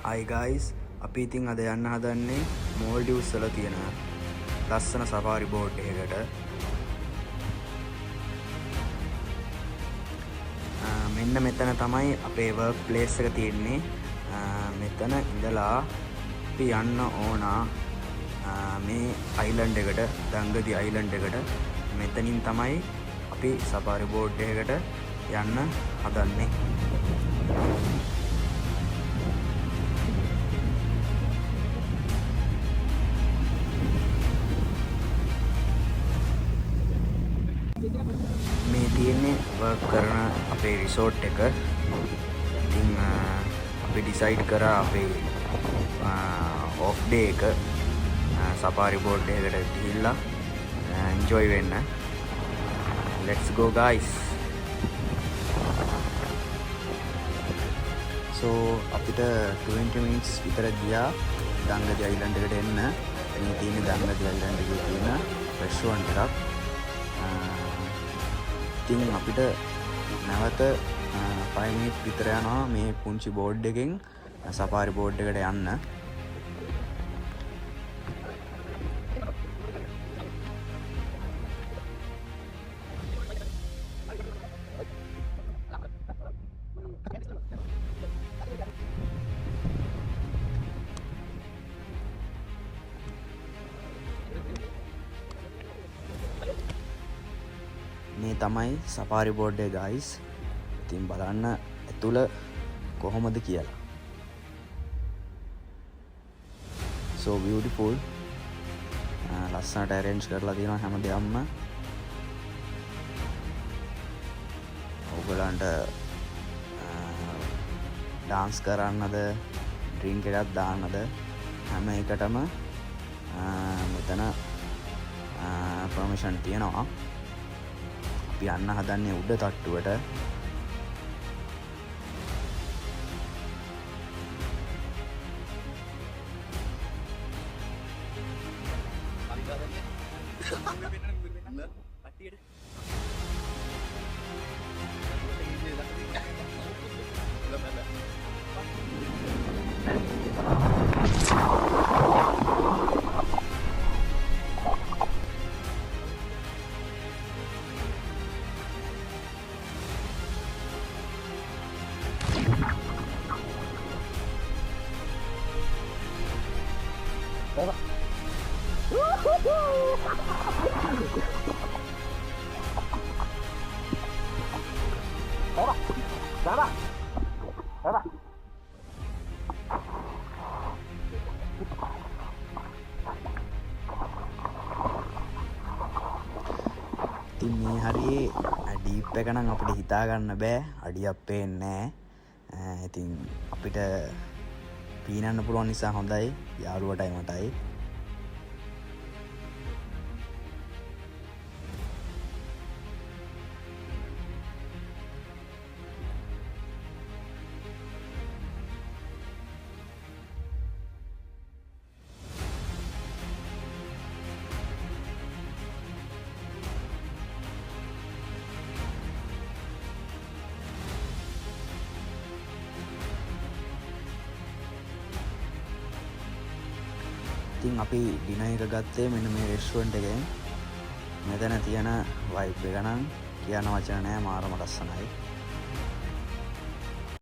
Hi guys, අපි ඉතින් අද යන්න හදන්නේ මෝල්ඩිව්ස් වල තියෙන ලස්සන සෆාරි බෝට් එකකට. මෙන්න මෙතන තමයි අපේ වර්ක් ප්ලේස් එක තියෙන්නේ. මෙතන ඉඳලා අපි යන්න ඕන මේ අයිලන්ඩ් එකට, දංගදි අයිලන්ඩ් එකට. මෙතනින් තමයි අපි සෆාරි බෝට් එකකට යන්න හදන්නේ. මේ තියෙන්නේ වර්ක් කරන අපේ රිසෝට් එක. ඉතින් අපි ඩිසයිඩ් කරා අපේ ඔෆ් ඩේ එක සෆාරි බෝට් එකකට ගිහිල්ලා එන්ජොයි වෙන්න. let's go guys. so අපිට 20 minutes විතර ගියා දංගදි අයිලන්ඩ් එකට එන්න. මේ තියෙන්නේ දංගදි අයිලන්ඩ් එකේ තියෙන රෙස්ටුරන්ට් එකක්. ඉතින් අපිට නැවත 5 මිනිත් විතර යනවා මේ පුංචි බෝඩ් එකෙන් සෆාරි බෝඩ් එකට යන්න. මේ තමයි සෆාරි බෝඩ් එක guys. ඉතින් බලන්න ඇතුළ කොහොමද කියලා. so beautiful. ලස්සනට arrange කරලා තියෙනවා හැම දෙයක්ම. ඔයගලන්ට dance කරන්නද, drink එකක් දාන්නද හැම එකටම මෙතන permission තියෙනවා. අපි යන්න හදන්නේ උඩ තට්ටුවට. ඉතින් මේ හරියේ ඩීප් එක නම් අපිට හිතා ගන්න බෑ. අඩියක් පේන්නේ නැහැ. ඉතින් අපිට පීනන්න පුළුවන් නිසා හොඳයි යාළුවටයි මටයි. ඉතින් අපි ඩිනර් එක ගත්තේ මෙන්න මේ රෙස්ටුරන්ට් එකෙන්. මෙතන තියෙන වයිබ් එක නම් කියන්න වචන නැහැ, මාරම ලස්සනයි.